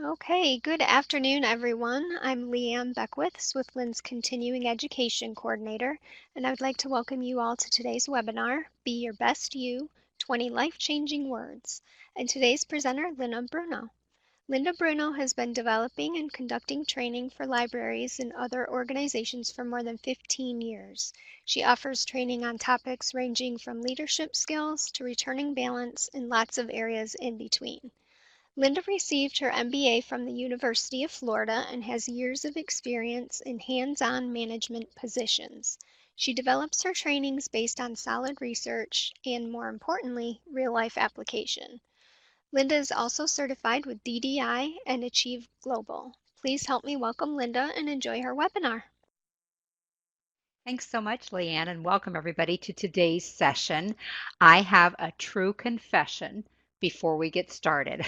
Okay, good afternoon, everyone. I'm Leanne Beckwith, Lynn's Continuing Education Coordinator, and I would like to welcome you all to today's webinar, Be Your Best You, 20 Life-Changing Words, and today's presenter, Linda Bruno. Linda Bruno has been developing and conducting training for libraries and other organizations for more than 15 years. She offers training on topics ranging from leadership skills to returning balance and lots of areas in between. Linda received her MBA from the University of Florida and has years of experience in hands-on management positions. She develops her trainings based on solid research and, more importantly, real-life application. Linda is also certified with DDI and Achieve Global. Please help me welcome Linda and enjoy her webinar. Thanks so much, Leanne, and welcome everybody to today's session. I have a true confession before we get started.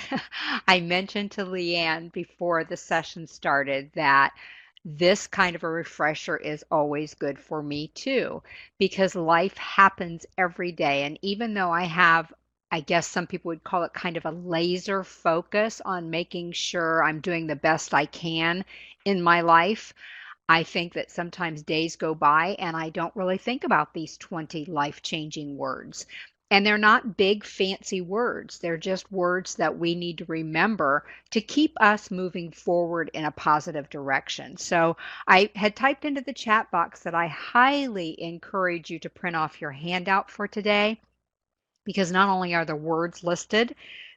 I mentioned to Leanne before the session started that this kind of a refresher is always good for me too, because life happens every day. And even though I guess some people would call it kind of a laser focus on making sure I'm doing the best I can in my life, I think that sometimes days go by and I don't really think about these 20 life-changing words. And they're not big, fancy words. They're just words that we need to remember to keep us moving forward in a positive direction. So I had typed into the chat box that I highly encourage you to print off your handout for today, because not only are the words listed,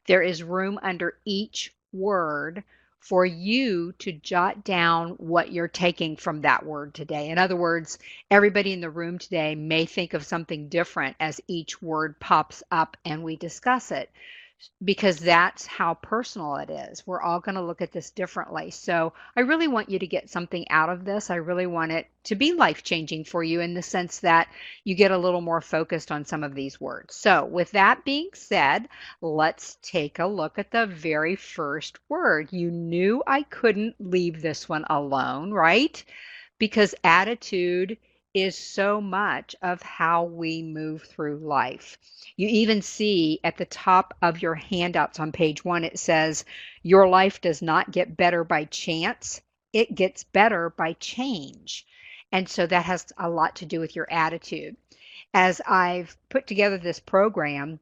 there is room under each word for you to jot down what you're taking from that word today. In other words, everybody in the room today may think of something different as each word pops up and we discuss it, because that's how personal it is. We're all going to look at this differently. So I really want you to get something out of this. I really want it to be life-changing for you in the sense that you get a little more focused on some of these words. So with that being said, let's take a look at the very first word. You knew I couldn't leave this one alone, right? Because attitude is so much of how we move through life. You even see at the top of your handouts on page 1, it says, your life does not get better by chance, it gets better by change. And so that has a lot to do with your attitude. As I've put together this program,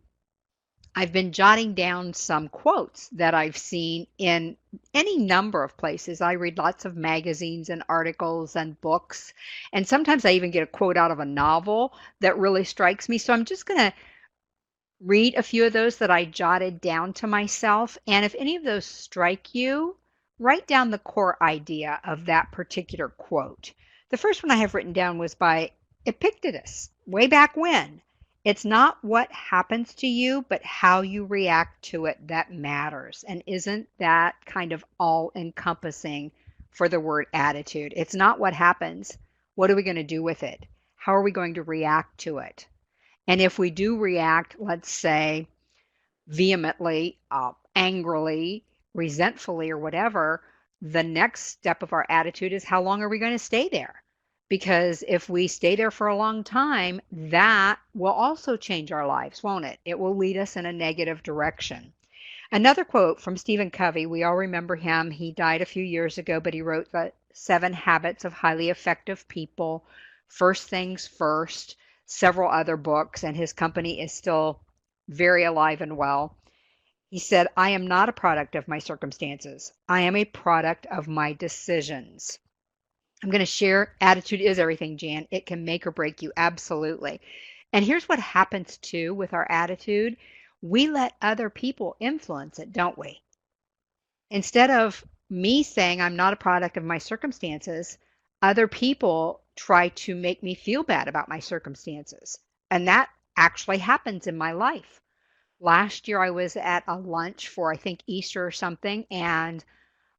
I've been jotting down some quotes that I've seen in any number of places. I read lots of magazines and articles and books, and sometimes I even get a quote out of a novel that really strikes me. So I'm just going to read a few of those that I jotted down to myself. And if any of those strike you, write down the core idea of that particular quote. The first one I have written down was by Epictetus, way back when. It's not what happens to you, but how you react to it that matters. And isn't that kind of all encompassing for the word attitude? It's not what happens. What are we going to do with it? How are we going to react to it? And if we do react, let's say, vehemently, angrily, resentfully, or whatever, the next step of our attitude is how long are we going to stay there? Because if we stay there for a long time, that will also change our lives, won't it? It will lead us in a negative direction. Another quote from Stephen Covey, we all remember him. He died a few years ago, but he wrote the 7 Habits of Highly Effective People, First Things First, several other books, and his company is still very alive and well. He said, I am not a product of my circumstances. I am a product of my decisions. I'm going to share attitude is everything, Jan. It can make or break you, absolutely. And here's what happens too with our attitude. We let other people influence it, don't we? Instead of me saying I'm not a product of my circumstances, other people try to make me feel bad about my circumstances. And that actually happens in my life. Last year, I was at a lunch for, I think, Easter or something, and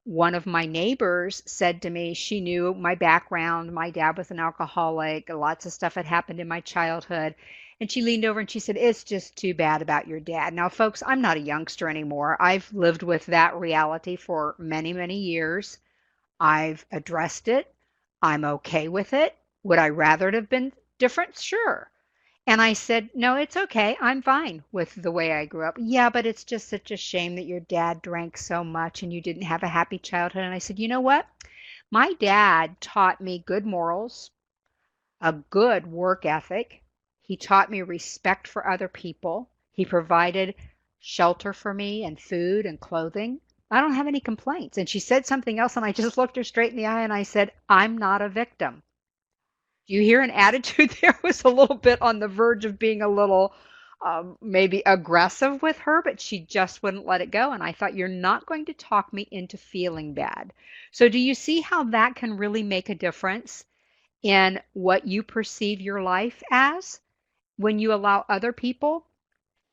one of my neighbors said to me, she knew my background. My dad was an alcoholic. Lots of stuff had happened in my childhood. And she leaned over and she said, it's just too bad about your dad. Now, folks, I'm not a youngster anymore. I've lived with that reality for many, many years. I've addressed it. I'm okay with it. Would I rather it have been different? Sure. And I said, "No, it's okay. I'm fine with the way I grew up." "Yeah, but it's just such a shame that your dad drank so much and you didn't have a happy childhood." And I said, "You know what? My dad taught me good morals, a good work ethic. He taught me respect for other people. He provided shelter for me and food and clothing. I don't have any complaints." And she said something else, and I just looked her straight in the eye and I said, "I'm not a victim." Do you hear an attitude there was a little bit on the verge of being a little maybe aggressive with her, but she just wouldn't let it go. And I thought, you're not going to talk me into feeling bad. So, do you see how that can really make a difference in what you perceive your life as when you allow other people?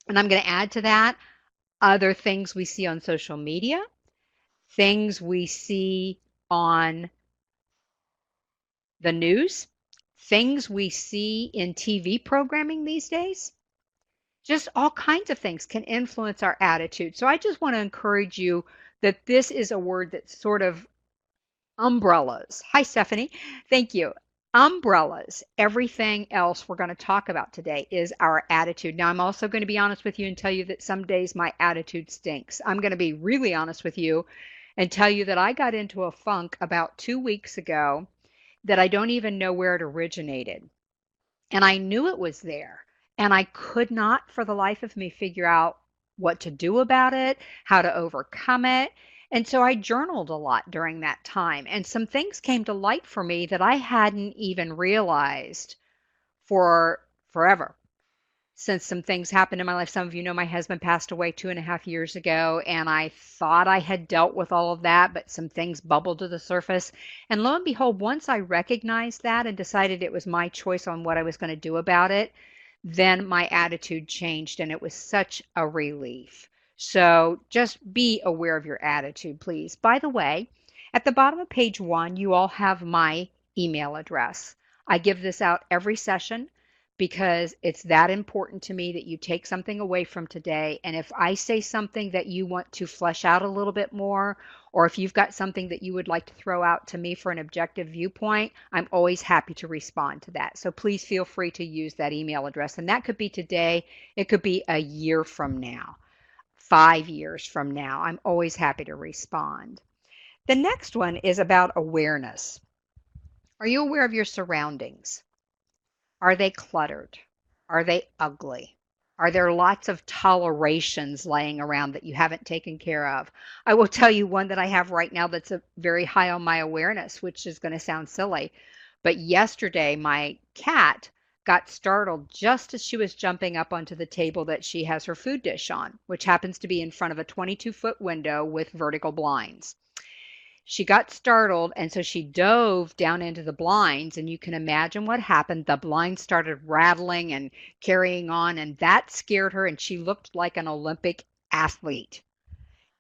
And I'm going to add to that other things we see on social media, things we see on the news, things we see in TV programming these days. Just all kinds of things can influence our attitude. So I just want to encourage you that this is a word that sort of umbrellas. Hi, Stephanie. Thank you. Umbrellas. Everything else we're going to talk about today is our attitude. Now, I'm also going to be honest with you and tell you that some days my attitude stinks. I'm going to be really honest with you and tell you that I got into a funk about 2 weeks ago that I don't even know where it originated. And I knew it was there. And I could not, for the life of me, figure out what to do about it, how to overcome it. And so I journaled a lot during that time. And some things came to light for me that I hadn't even realized for forever, since some things happened in my life. Some of you know my husband passed away 2.5 years ago, and I thought I had dealt with all of that, but some things bubbled to the surface. And lo and behold, once I recognized that and decided it was my choice on what I was going to do about it, then my attitude changed, and it was such a relief. So just be aware of your attitude, please. By the way, at the bottom of page 1, you all have my email address. I give this out every session because it's that important to me that you take something away from today. And if I say something that you want to flesh out a little bit more, or if you've got something that you would like to throw out to me for an objective viewpoint, I'm always happy to respond to that. So please feel free to use that email address. And that could be today, it could be a year from now, 5 years from now. I'm always happy to respond. The next one is about awareness. Are you aware of your surroundings? Are they cluttered? Are they ugly? Are there lots of tolerations laying around that you haven't taken care of? I will tell you one that I have right now that's very high on my awareness, which is going to sound silly. But yesterday, my cat got startled just as she was jumping up onto the table that she has her food dish on, which happens to be in front of a 22-foot window with vertical blinds. She got startled, and so she dove down into the blinds, and you can imagine what happened. The blinds started rattling and carrying on, and that scared her, and she looked like an Olympic athlete.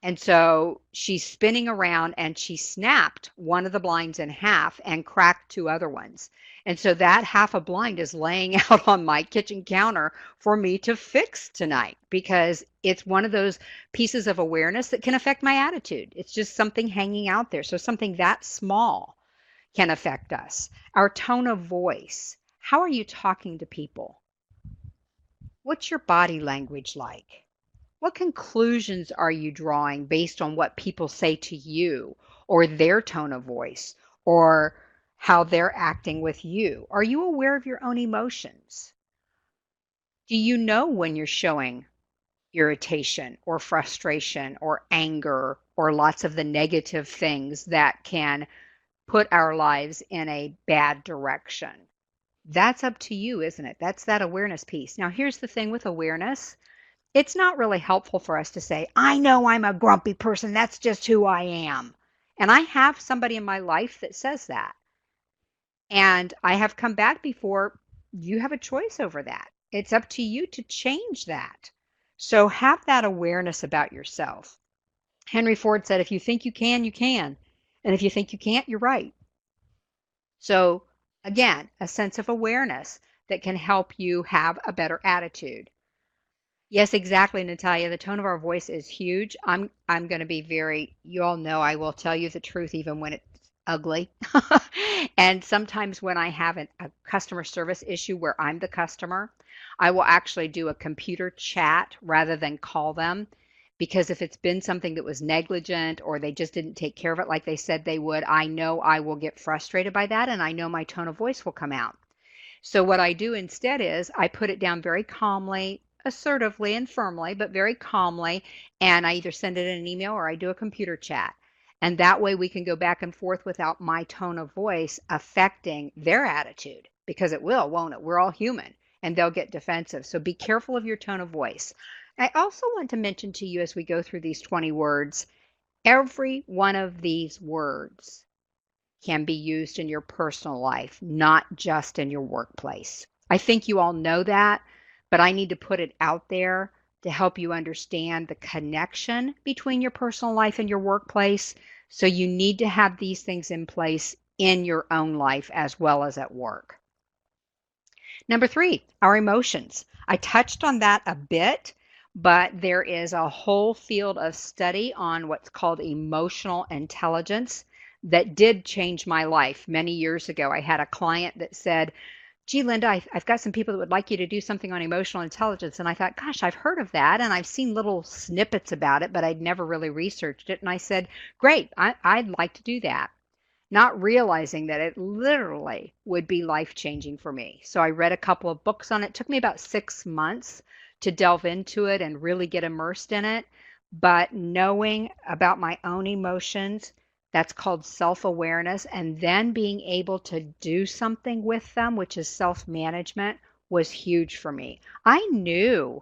And so she's spinning around and she snapped one of the blinds in half and cracked two other ones. And so that half a blind is laying out on my kitchen counter for me to fix tonight because it's one of those pieces of awareness that can affect my attitude. It's just something hanging out there. So something that small can affect us. Our tone of voice. How are you talking to people? What's your body language like? What conclusions are you drawing based on what people say to you or their tone of voice or how they're acting with you? Are you aware of your own emotions? Do you know when you're showing irritation or frustration or anger or lots of the negative things that can put our lives in a bad direction? That's up to you, isn't it? That's that awareness piece. Now, here's the thing with awareness. It's not really helpful for us to say, I know I'm a grumpy person. That's just who I am. And I have somebody in my life that says that. And I have come back before. You have a choice over that. It's up to you to change that. So have that awareness about yourself. Henry Ford said, if you think you can, you can. And if you think you can't, you're right. So again, a sense of awareness that can help you have a better attitude. Yes, exactly, Natalia. The tone of our voice is huge. I'm going to be very, you all know I will tell you the truth even when it's ugly. And sometimes when I have a customer service issue where I'm the customer, I will actually do a computer chat rather than call them, because if it's been something that was negligent or they just didn't take care of it like they said they would, I know I will get frustrated by that and I know my tone of voice will come out. So what I do instead is I put it down very calmly, assertively and firmly, but very calmly, and I either send it in an email or I do a computer chat. And that way we can go back and forth without my tone of voice affecting their attitude, because it will, won't it? We're all human and they'll get defensive. So be careful of your tone of voice. I also want to mention to you as we go through these 20 words, every one of these words can be used in your personal life, not just in your workplace. I think you all know that, but I need to put it out there to help you understand the connection between your personal life and your workplace. So you need to have these things in place in your own life as well as at work. Number three, our emotions. I touched on that a bit, but there is a whole field of study on what's called emotional intelligence that did change my life many years ago. I had a client that said, "Gee, Linda, I've got some people that would like you to do something on emotional intelligence." And I thought, gosh, I've heard of that and I've seen little snippets about it, but I'd never really researched it. And I said, great, I'd like to do that, not realizing that it literally would be life changing for me. So I read a couple of books on it. It took me about 6 months to delve into it and really get immersed in it. But knowing about my own emotions, that's called self awareness, and then being able to do something with them, which is self management, was huge for me. I knew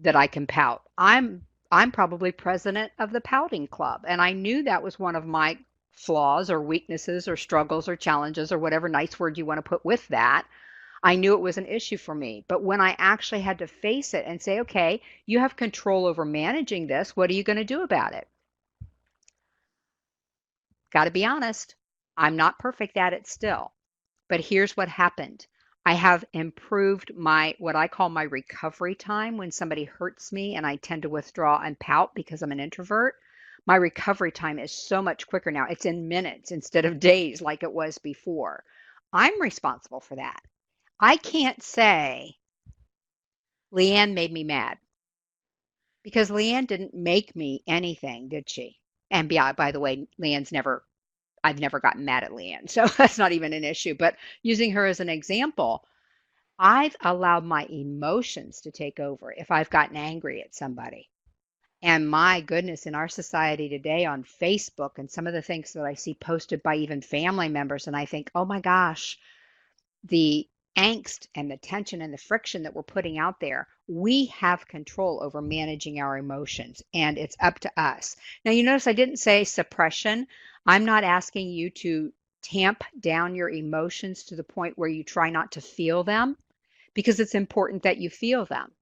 that I can pout. I'm probably president of the pouting club, and I knew that was one of my flaws or weaknesses or struggles or challenges or whatever nice word you want to put with that. I knew it was an issue for me. But when I actually had to face it and say, okay, you have control over managing this, what are you going to do about it? Got to be honest, I'm not perfect at it still. But here's what happened. I have improved my what I call my recovery time when somebody hurts me and I tend to withdraw and pout because I'm an introvert. My recovery time is so much quicker now. It's in minutes instead of days like it was before. I'm responsible for that. I can't say Leanne made me mad because Leanne didn't make me anything, did she? And yeah, by the way, I've never gotten mad at Leanne, so that's not even an issue. But using her as an example, I've allowed my emotions to take over if I've gotten angry at somebody. And my goodness, in our society today on Facebook and some of the things that I see posted by even family members, and I think, oh my gosh, the angst and the tension and the friction that we're putting out there, we have control over managing our emotions, and it's up to us. Now, you notice I didn't say suppression. I'm not asking you to tamp down your emotions to the point where you try not to feel them, because it's important that you feel them.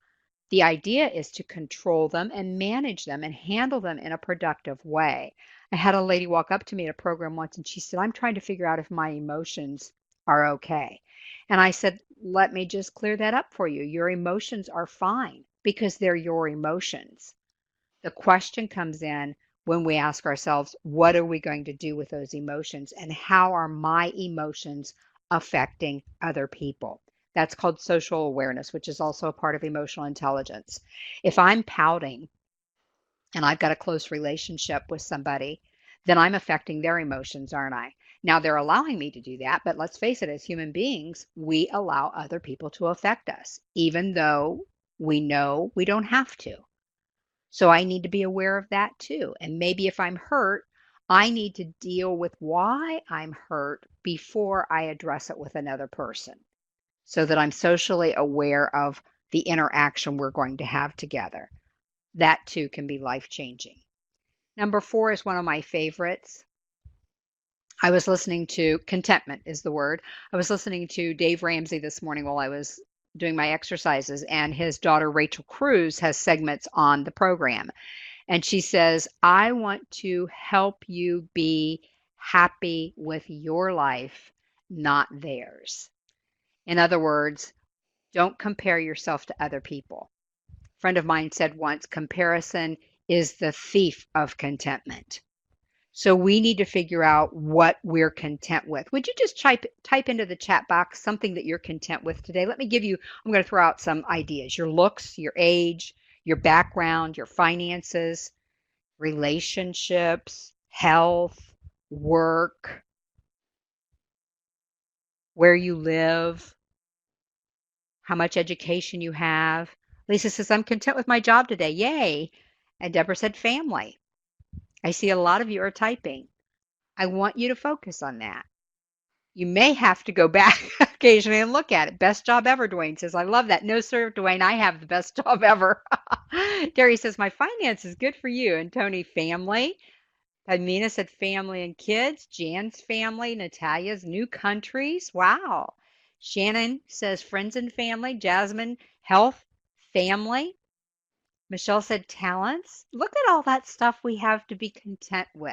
The idea is to control them and manage them and handle them in a productive way. I had a lady walk up to me at a program once and she said, "I'm trying to figure out if my emotions are okay." And I said, "Let me just clear that up for you. Your emotions are fine because they're your emotions." The question comes in when we ask ourselves, what are we going to do with those emotions and how are my emotions affecting other people? That's called social awareness, which is also a part of emotional intelligence. If I'm pouting and I've got a close relationship with somebody, then I'm affecting their emotions, aren't I? Now they're allowing me to do that, but let's face it, as human beings, we allow other people to affect us, even though we know we don't have to. So I need to be aware of that too. And maybe if I'm hurt, I need to deal with why I'm hurt before I address it with another person so that I'm socially aware of the interaction we're going to have together. That too can be life changing. Number four is one of my favorites. I was listening to Contentment is the word. I was listening to Dave Ramsey this morning while I was doing my exercises, and his daughter Rachel Cruz has segments on the program. And she says, I want to help you be happy with your life, not theirs. In other words, don't compare yourself to other people. A friend of mine said once, comparison is the thief of contentment. So we need to figure out what we're content with. Would you just type into the chat box something that you're content with today? Let me give you, I'm going to throw out some ideas. Your looks, your age, your background, your finances, relationships, health, work, where you live, how much education you have. Lisa says, I'm content with my job today. Yay. And Deborah said, family. I see a lot of you are typing. I want you to focus on that. You may have to go back occasionally and look at it. Best job ever, Dwayne says. I love that. No, sir, Dwayne, I have the best job ever. Terry says, my finances, good for you. And Tony, family. Padmina said, family and kids. Jan's family. Natalia's new countries. Wow. Shannon says, friends and family. Jasmine, health, family. Michelle said, talents. Look at all that stuff we have to be content with.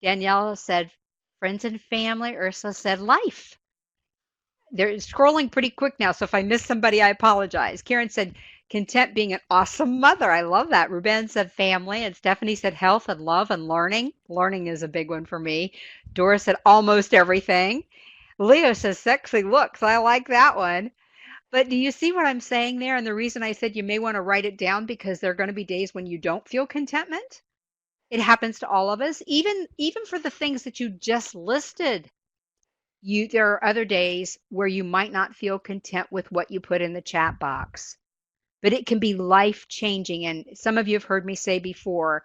Danielle said, friends and family. Ursula said, life. They're scrolling pretty quick now, so if I miss somebody, I apologize. Karen said, content being an awesome mother. I love that. Ruben said family, and Stephanie said health and love and learning. Learning is a big one for me. Dora said almost everything. Leo says sexy looks. I like that one. But do you see what I'm saying there? And the reason I said you may want to write it down because there are going to be days when you don't feel contentment. It happens to all of us, even for the things that you just listed. There are other days where you might not feel content with what you put in the chat box, but it can be life changing. And some of you have heard me say before,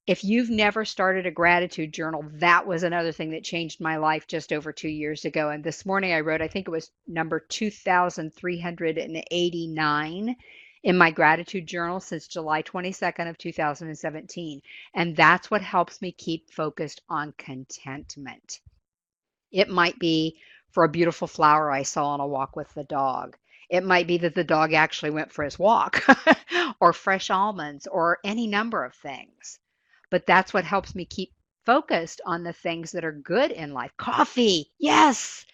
if you've never started a gratitude journal, that was another thing that changed my life just over 2 years ago. And this morning I wrote, I think it was number 2389 in my gratitude journal since July 22nd of 2017. And that's what helps me keep focused on contentment. It might be for a beautiful flower I saw on a walk with the dog. It might be that the dog actually went for his walk, or fresh almonds, or any number of things. But that's what helps me keep focused on the things that are good in life. Coffee, yes.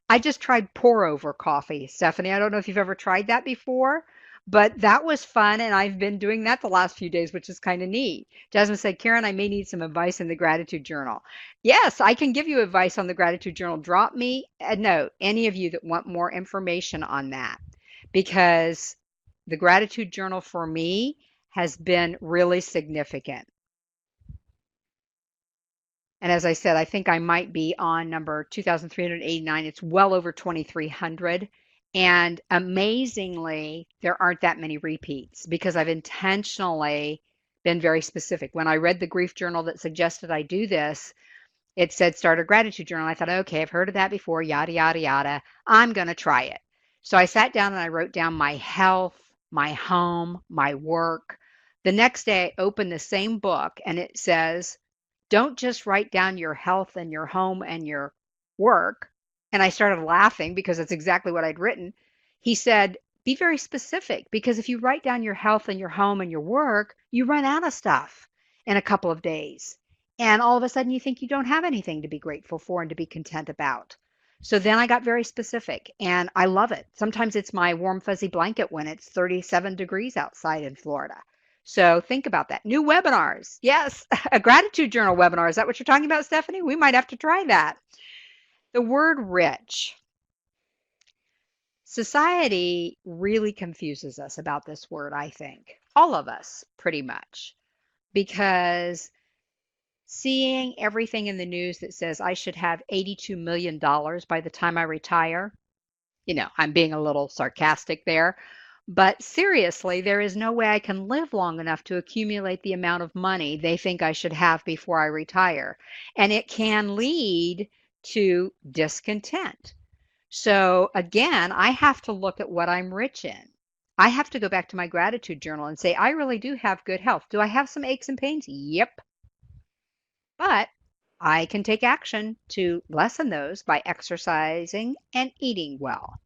I just tried pour over coffee, Stephanie. I don't know if you've ever tried that before, but that was fun. And I've been doing that the last few days, which is kind of neat. Jasmine said, Karen, I may need some advice in the gratitude journal. Yes, I can give you advice on the gratitude journal. Drop me a note, any of you that want more information on that, because the gratitude journal for me has been really significant. And as I said, I think I might be on number 2389. It's well over 2300. And amazingly, there aren't that many repeats because I've intentionally been very specific. When I read the grief journal that suggested I do this, it said start a gratitude journal. I thought, okay, I've heard of that before, yada, yada, yada. I'm going to try it. So I sat down and I wrote down my health, my home, my work. The next day, I opened the same book and it says, don't just write down your health and your home and your work. And I started laughing because it's exactly what I'd written. He said, be very specific because if you write down your health and your home and your work, you run out of stuff in a couple of days. And all of a sudden you think you don't have anything to be grateful for and to be content about. So then I got very specific and I love it. Sometimes it's my warm fuzzy blanket when it's 37 degrees outside in Florida. So think about that. New webinars. Yes, a gratitude journal webinar. Is that what you're talking about, Stephanie? We might have to try that. The word rich. Society really confuses us about this word, I think. All of us, pretty much. Because seeing everything in the news that says I should have $82 million by the time I retire, I'm being a little sarcastic there. But seriously, there is no way I can live long enough to accumulate the amount of money they think I should have before I retire. And it can lead to discontent. So again, I have to look at what I'm rich in. I have to go back to my gratitude journal and say, I really do have good health. Do I have some aches and pains? Yep. But I can take action to lessen those by exercising and eating well.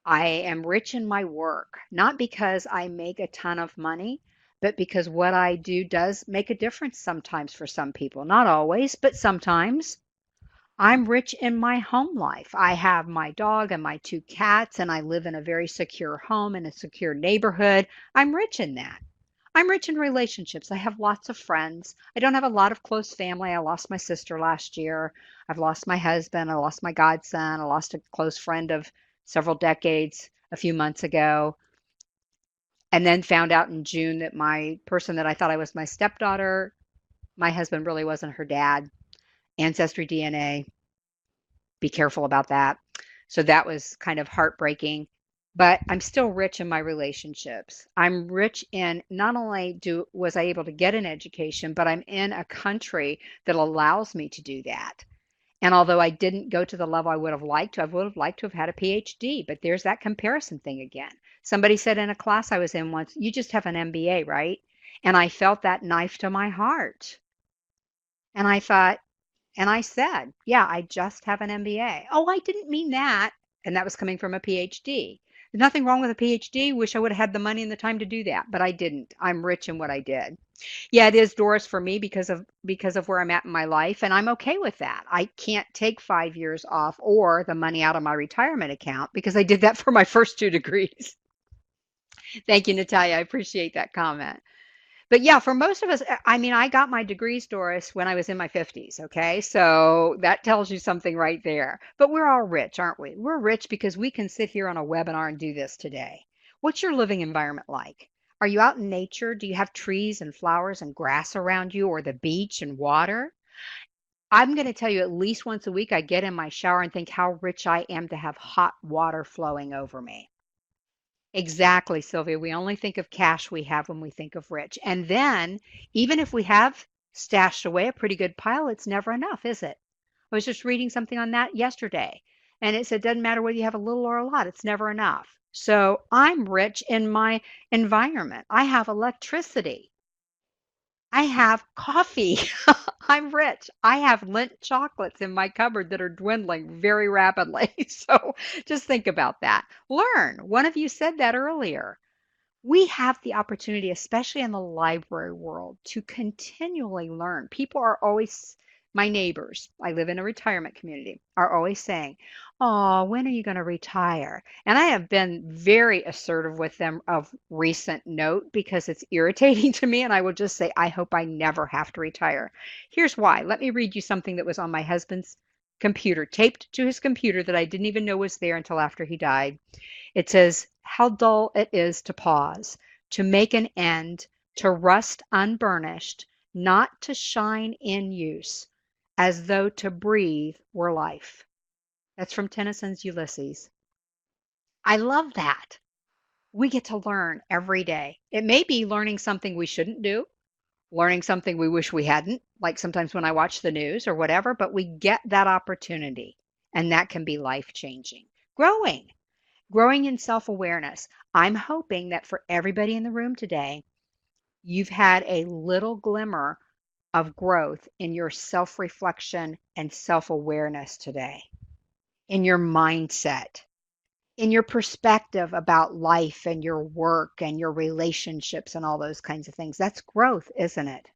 I am rich in my work, not because I make a ton of money, but because what I do does make a difference sometimes for some people. Not always, but sometimes. I'm rich in my home life. I have my dog and my two cats, and I live in a very secure home in a secure neighborhood. I'm rich in that. I'm rich in relationships. I have lots of friends. I don't have a lot of close family. I lost my sister last year. I've lost my husband. I lost my godson. I lost a close friend of several decades a few months ago. And then found out in June that my person that I thought I was my stepdaughter, my husband really wasn't her dad. Ancestry DNA, be careful about that. So that was kind of heartbreaking. But I'm still rich in my relationships. I'm rich in not only do was I able to get an education, but I'm in a country that allows me to do that. And although I didn't go to the level I would have liked to, I would have liked to have had a PhD, but there's that comparison thing again. Somebody said in a class I was in once, you just have an MBA, right? And I felt that knife to my heart. And I thought, and I said, yeah, I just have an MBA. Oh, I didn't mean that. And that was coming from a PhD. There's nothing wrong with a PhD. Wish I would have had the money and the time to do that, but I didn't. I'm rich in what I did. Yeah, it is, Doris, for me because of where I'm at in my life, and I'm okay with that. I can't take 5 years off or the money out of my retirement account because I did that for my first two degrees. Thank you, Natalia. I appreciate that comment. But yeah, for most of us, I mean, I got my degrees, Doris, when I was in my 50s. Okay. So that tells you something right there. But we're all rich, aren't we? We're rich because we can sit here on a webinar and do this today. What's your living environment like? Are you out in nature? Do you have trees and flowers and grass around you or the beach and water? I'm going to tell you at least once a week, I get in my shower and think how rich I am to have hot water flowing over me. Exactly, Sylvia. We only think of cash we have when we think of rich. And then, even if we have stashed away a pretty good pile, it's never enough, is it? I was just reading something on that yesterday, and it said it doesn't matter whether you have a little or a lot, it's never enough. So I'm rich in my environment. I have electricity. I have coffee. I'm rich. I have Lindt chocolates in my cupboard that are dwindling very rapidly. So just think about that. Learn. One of you said that earlier. We have the opportunity, especially in the library world, to continually learn. People are always, my neighbors, I live in a retirement community, are always saying, oh, when are you going to retire? And I have been very assertive with them of recent note because it's irritating to me. And I will just say, I hope I never have to retire. Here's why. Let me read you something that was on my husband's computer, taped to his computer that I didn't even know was there until after he died. It says, how dull it is to pause, to make an end, to rust unburnished, not to shine in use, as though to breathe were life. That's from Tennyson's Ulysses. I love that. We get to learn every day. It may be learning something we shouldn't do, learning something we wish we hadn't, like sometimes when I watch the news or whatever, but we get that opportunity, and that can be life changing. Growing in self awareness. I'm hoping that for everybody in the room today, you've had a little glimmer of growth in your self reflection and self awareness today, in your mindset, in your perspective about life and your work and your relationships and all those kinds of things. That's growth, isn't it?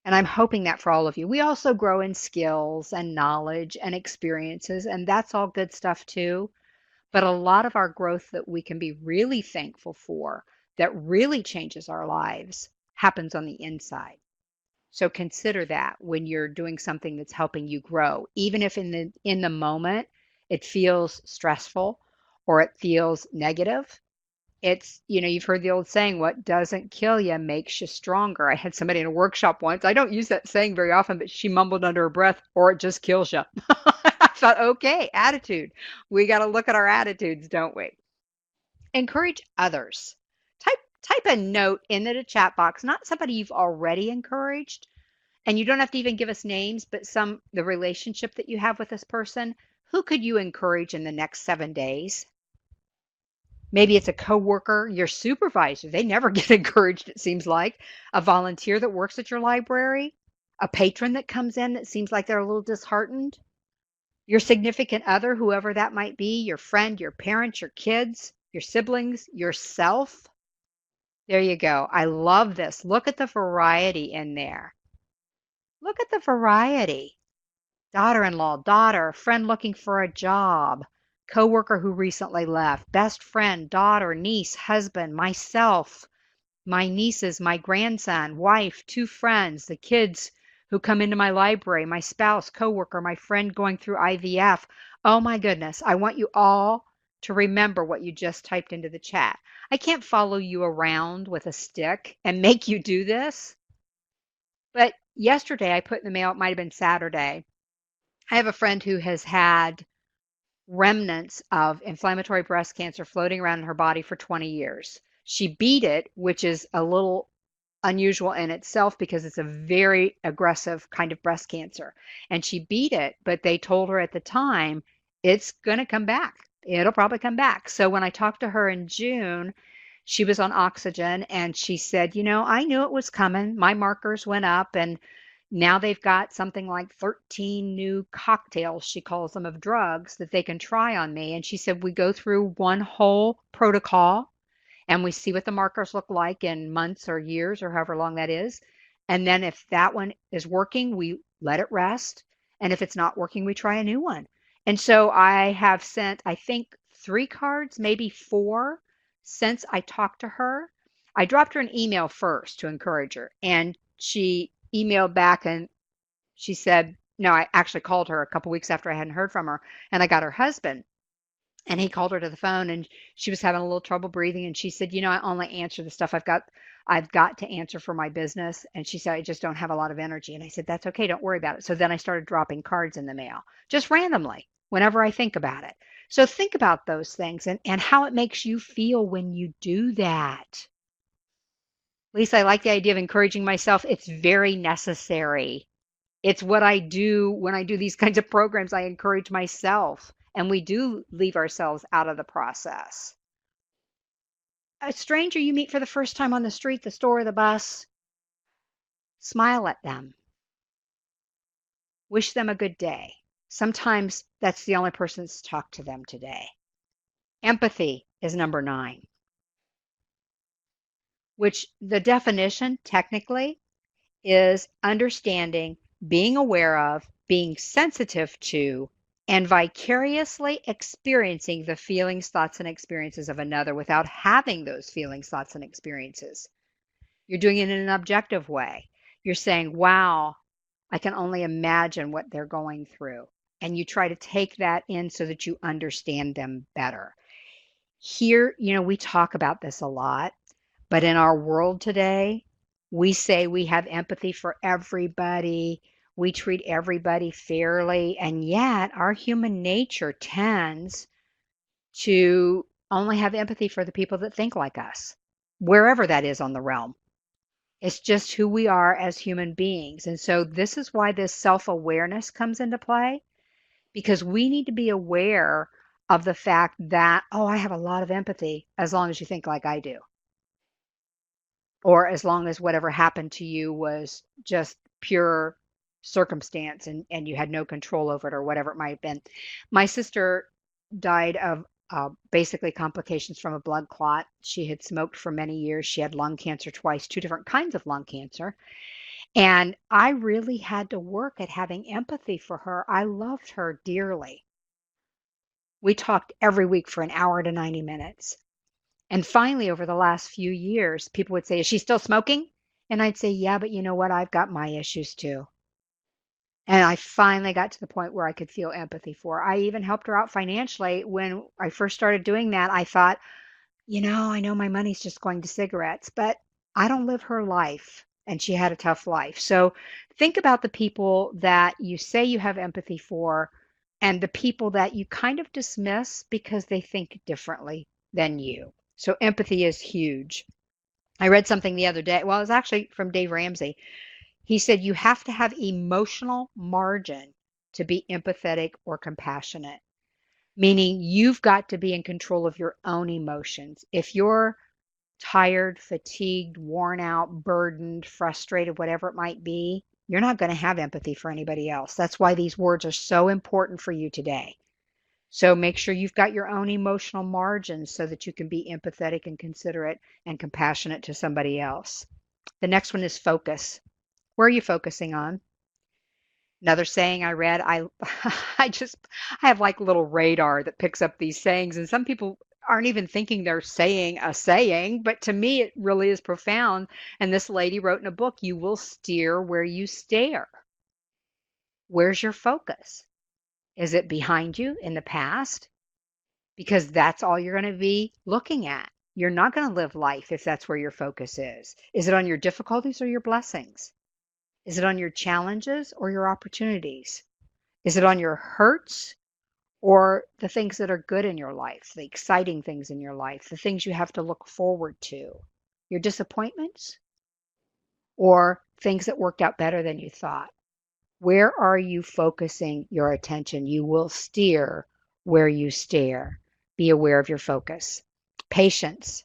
And I'm hoping that for all of you. We also grow in skills and knowledge and experiences, and that's all good stuff too. But a lot of our growth that we can be really thankful for, that really changes our lives, happens on the inside. So consider that when you're doing something that's helping you grow, even if in the moment it feels stressful or it feels negative. It's, you've heard the old saying, what doesn't kill you makes you stronger. I had somebody in a workshop once. I don't use that saying very often, but she mumbled under her breath, or it just kills you. I thought, okay, attitude. We got to look at our attitudes, don't we? Encourage others. Type a note in the chat box, not somebody you've already encouraged, and you don't have to even give us names, but the relationship that you have with this person. Who could you encourage in the next 7 days? Maybe it's a coworker, your supervisor. They never get encouraged, it seems like. A volunteer that works at your library, a patron that comes in that seems like they're a little disheartened, your significant other, whoever that might be, your friend, your parents, your kids, your siblings, yourself. There you go. I love this. Look at the variety in there. Look at the variety. Daughter-in-law, daughter, friend looking for a job, coworker who recently left, best friend, daughter, niece, husband, myself, my nieces, my grandson, wife, two friends, the kids who come into my library, my spouse, coworker, my friend going through IVF. Oh my goodness, I want you all to remember what you just typed into the chat. I can't follow you around with a stick and make you do this. But yesterday I put in the mail, it might have been Saturday. I have a friend who has had remnants of inflammatory breast cancer floating around in her body for 20 years. She beat it, which is a little unusual in itself because it's a very aggressive kind of breast cancer. And she beat it, but they told her at the time, it's going to come back. It'll probably come back. So when I talked to her in June, she was on oxygen and she said, I knew it was coming. My markers went up and now they've got something like 13 new cocktails, she calls them, of drugs that they can try on me. And she said, we go through one whole protocol and we see what the markers look like in months or years or however long that is. And then if that one is working, we let it rest. And if it's not working, we try a new one. And so I have sent, I think, 3 cards, maybe 4, since I talked to her. I dropped her an email first to encourage her. And she emailed back and she said, no, I actually called her a couple weeks after I hadn't heard from her. And I got her husband and he called her to the phone and she was having a little trouble breathing and she said, I only answer the stuff I've got to answer for my business. And she said, I just don't have a lot of energy. And I said, that's okay, don't worry about it. So then I started dropping cards in the mail just randomly whenever I think about it. So think about those things and how it makes you feel when you do that. Lisa, I like the idea of encouraging myself. It's very necessary. It's what I do when I do these kinds of programs. I encourage myself, and we do leave ourselves out of the process. A stranger you meet for the first time on the street, the store, the bus, smile at them. Wish them a good day. Sometimes that's the only person that's talked to them today. Empathy is number 9, which the definition technically is understanding, being aware of, being sensitive to, and vicariously experiencing the feelings, thoughts, and experiences of another without having those feelings, thoughts, and experiences. You're doing it in an objective way. You're saying, wow, I can only imagine what they're going through. And you try to take that in so that you understand them better. Here, we talk about this a lot, but in our world today, we say we have empathy for everybody. We treat everybody fairly. And yet, our human nature tends to only have empathy for the people that think like us, wherever that is on the realm. It's just who we are as human beings. And so, this is why this self awareness comes into play, because we need to be aware of the fact that, oh, I have a lot of empathy as long as you think like I do, or as long as whatever happened to you was just pure circumstance and you had no control over it or whatever it might have been. My sister died of basically complications from a blood clot. She had smoked for many years. She had lung cancer twice, 2 different kinds of lung cancer. And I really had to work at having empathy for her. I loved her dearly. We talked every week for an hour to 90 minutes. And finally, over the last few years, people would say, is she still smoking? And I'd say, yeah, but you know what? I've got my issues too. And I finally got to the point where I could feel empathy for her. I even helped her out financially. When I first started doing that, I thought, I know my money's just going to cigarettes, but I don't live her life. And she had a tough life. So think about the people that you say you have empathy for and the people that you kind of dismiss because they think differently than you. So empathy is huge. I read something the other day. Well, it was actually from Dave Ramsey. He said you have to have emotional margin to be empathetic or compassionate, meaning you've got to be in control of your own emotions. If you're tired, fatigued, worn out, burdened, frustrated, whatever it might be, you're not going to have empathy for anybody else. That's why these words are so important for you today. So make sure you've got your own emotional margins so that you can be empathetic and considerate and compassionate to somebody else. The next one is focus. Where are you focusing on? Another saying I read, I I have like a little radar that picks up these sayings, and some people aren't even thinking they're saying a saying, but to me, it really is profound. And this lady wrote in a book, you will steer where you stare. Where's your focus? Is it behind you in the past? Because that's all you're going to be looking at. You're not going to live life if that's where your focus is. Is it on your difficulties or your blessings? Is it on your challenges or your opportunities? Is it on your hurts or the things that are good in your life, the exciting things in your life, the things you have to look forward to, your disappointments, or things that worked out better than you thought? Where are you focusing your attention? You will steer where you stare. Be aware of your focus. Patience.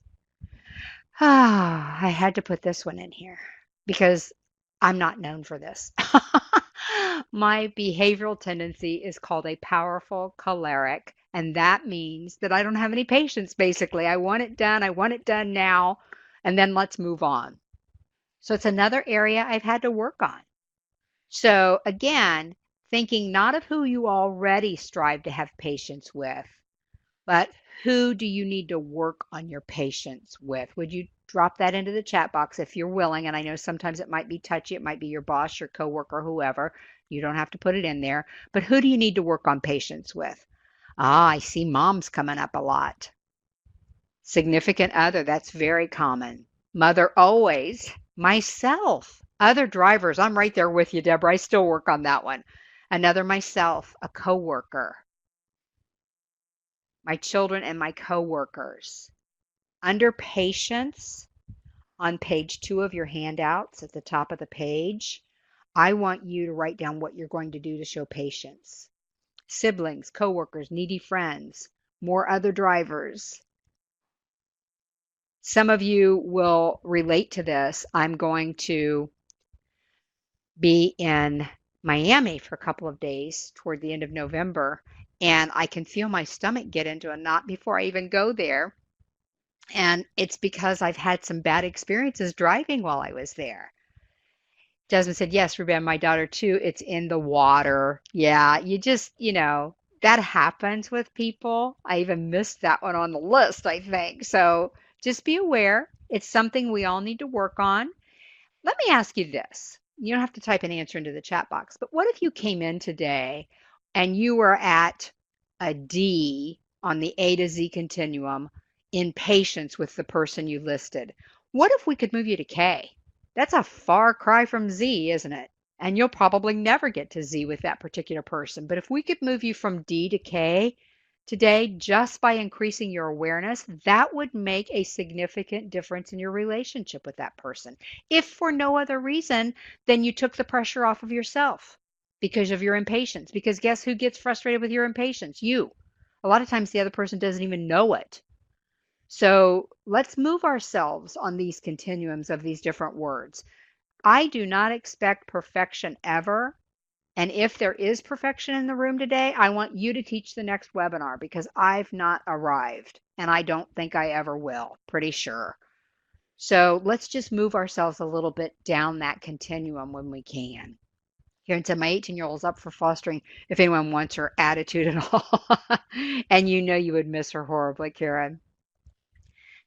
I had to put this one in here because I'm not known for this. My behavioral tendency is called a powerful choleric, and that means that I don't have any patience, basically. I want it done. I want it done now, and then let's move on. So it's another area I've had to work on. So again, thinking not of who you already strive to have patience with, but who do you need to work on your patience with? Would you drop that into the chat box if you're willing? And I know sometimes it might be touchy. It might be your boss, your coworker, whoever. You don't have to put it in there. But who do you need to work on patience with? Ah, I see moms coming up a lot. Significant other, that's very common. Mother always. Myself. Other drivers, I'm right there with you, Deborah. I still work on that one. Another myself, a coworker. My children and my coworkers. Under patience, on page 2 of your handouts at the top of the page, I want you to write down what you're going to do to show patience. Siblings, coworkers, needy friends, more other drivers. Some of you will relate to this. I'm going to be in Miami for a couple of days toward the end of November, and I can feel my stomach get into a knot before I even go there. And it's because I've had some bad experiences driving while I was there. Jasmine said, yes, Ruben, my daughter too. It's in the water. Yeah, you just, that happens with people. I even missed that one on the list, I think. So just be aware. It's something we all need to work on. Let me ask you this. You don't have to type an answer into the chat box, but what if you came in today and you were at a D on the A to Z continuum in patience with the person you listed? What if we could move you to K? That's a far cry from Z, isn't it? And you'll probably never get to Z with that particular person. But if we could move you from D to K today just by increasing your awareness, that would make a significant difference in your relationship with that person. If for no other reason than you took the pressure off of yourself because of your impatience. Because guess who gets frustrated with your impatience? You. A lot of times the other person doesn't even know it. So let's move ourselves on these continuums of these different words. I do not expect perfection ever. And if there is perfection in the room today, I want you to teach the next webinar because I've not arrived and I don't think I ever will, pretty sure. So let's just move ourselves a little bit down that continuum when we can. Karen said, my 18-year-old is up for fostering if anyone wants her attitude at all. And you would miss her horribly, Karen.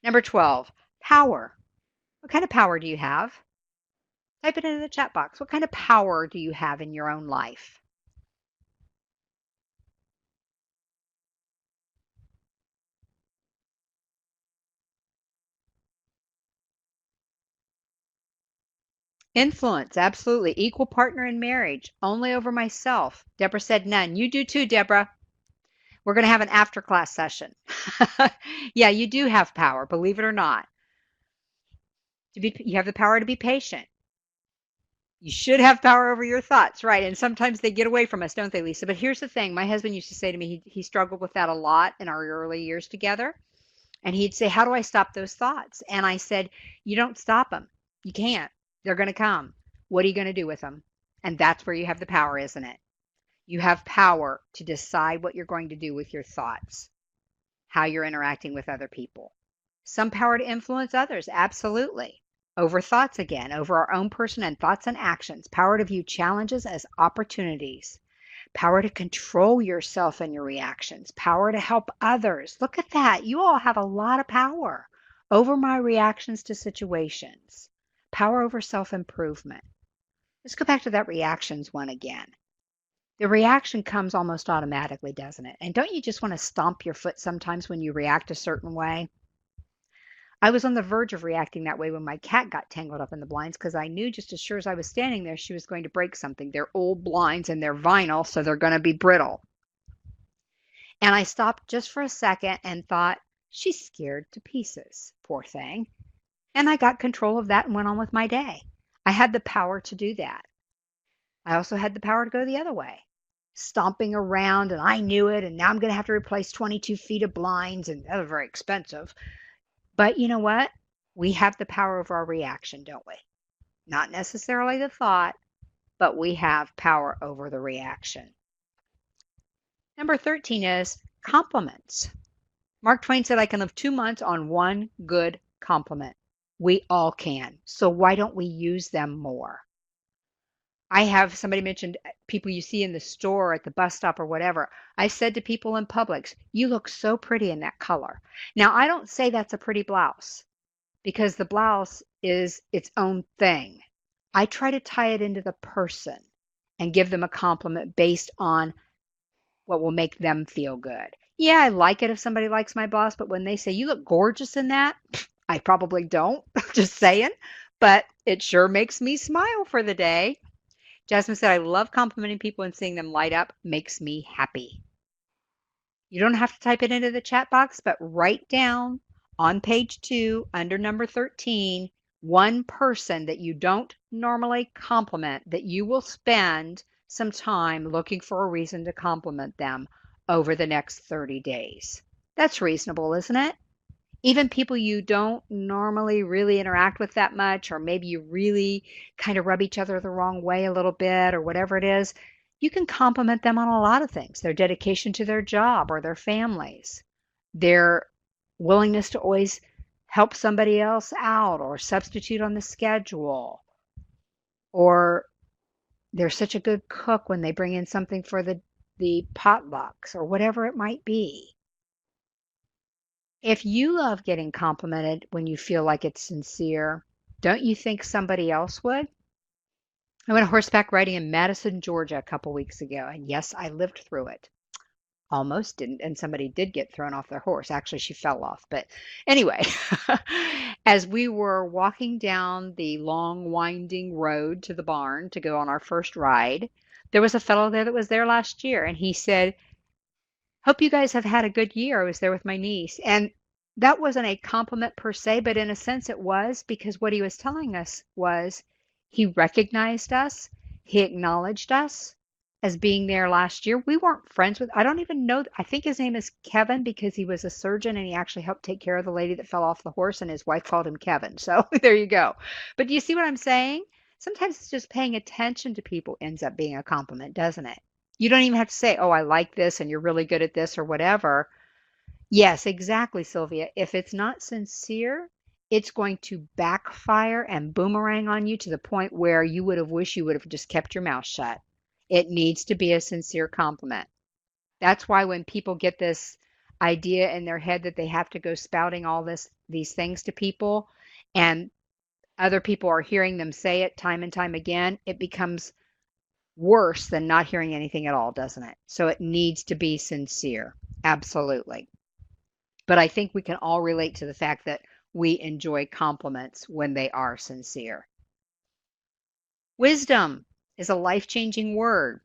Number 12, power. What kind of power do you have? Type it into the chat box. What kind of power do you have in your own life? Influence, absolutely. Equal partner in marriage, only over myself. Deborah said none. You do too, Deborah. We're going to have an after class session. Yeah, you do have power, believe it or not. You have the power to be patient. You should have power over your thoughts, right? And sometimes they get away from us, don't they, Lisa? But here's the thing. My husband used to say to me, he struggled with that a lot in our early years together. And he'd say, how do I stop those thoughts? And I said, you don't stop them. You can't. They're going to come. What are you going to do with them? And that's where you have the power, isn't it? You have power to decide what you're going to do with your thoughts, how you're interacting with other people. Some power to influence others, absolutely. Over thoughts again, over our own person and thoughts and actions. Power to view challenges as opportunities. power to control yourself and your reactions, power to help others. Look at that. You all have a lot of power over my reactions to situations, power over self improvement. Let's go back to that reactions one again. The reaction comes almost automatically, doesn't it? And don't you just want to stomp your foot sometimes when you react a certain way? I was on the verge of reacting that way when my cat got tangled up in the blinds because I knew just as sure as I was standing there, she was going to break something. They're old blinds and they're vinyl, so they're going to be brittle. And I stopped just for a second and thought, she's scared to pieces, poor thing. And I got control of that and went on with my day. I had the power to do that. I also had the power to go the other way, stomping around, and I knew it. And now I'm going to have to replace 22 feet of blinds, and they're very expensive. But you know what? We have the power of our reaction, don't we? Not necessarily the thought, but we have power over the reaction. Number 13 is compliments. Mark Twain said, I can live 2 months on one good compliment. We all can. So why don't we use them more? I have somebody mentioned people you see in the store, at the bus stop, or whatever. I said to people in Publix, you look so pretty in that color. Now, I don't say that's a pretty blouse because the blouse is its own thing. I try to tie it into the person and give them a compliment based on what will make them feel good. Yeah, I like it if somebody likes my blouse, but when they say, you look gorgeous in that, I probably don't, just saying, but it sure makes me smile for the day. Jasmine said, I love complimenting people and seeing them light up makes me happy. You don't have to type it into the chat box, but write down on page 2 under number 13 one person that you don't normally compliment that you will spend some time looking for a reason to compliment them over the next 30 days. That's reasonable, isn't it? Even people you don't normally really interact with that much, or maybe you really kind of rub each other the wrong way a little bit, or whatever it is, you can compliment them on a lot of things: their dedication to their job or their families, their willingness to always help somebody else out or substitute on the schedule, or they're such a good cook when they bring in something for the potlucks or whatever it might be. If you love getting complimented when you feel like it's sincere, don't you think somebody else would? I went horseback riding in Madison, Georgia a couple weeks ago, and yes, I lived through it. Almost didn't, and somebody did get thrown off their horse. Actually, she fell off. But anyway, as we were walking down the long, winding road to the barn to go on our first ride, there was a fellow there that was there last year, and he said, hope you guys have had a good year. I was there with my niece. And that wasn't a compliment per se, but in a sense it was, because what he was telling us was he recognized us, he acknowledged us as being there last year. We weren't friends with, I don't even know, I think his name is Kevin because he was a surgeon and he actually helped take care of the lady that fell off the horse and his wife called him Kevin. So there you go. But do you see what I'm saying? Sometimes it's just paying attention to people ends up being a compliment, doesn't it? You don't even have to say, oh, I like this and you're really good at this or whatever. Yes, exactly, Sylvia. If it's not sincere, it's going to backfire and boomerang on you to the point where you would have wished you would have just kept your mouth shut. It needs to be a sincere compliment. That's why when people get this idea in their head that they have to go spouting all these things to people and other people are hearing them say it time and time again, it becomes worse than not hearing anything at all, doesn't it? So it needs to be sincere. Absolutely. But I think we can all relate to the fact that we enjoy compliments when they are sincere. Wisdom is a life-changing word.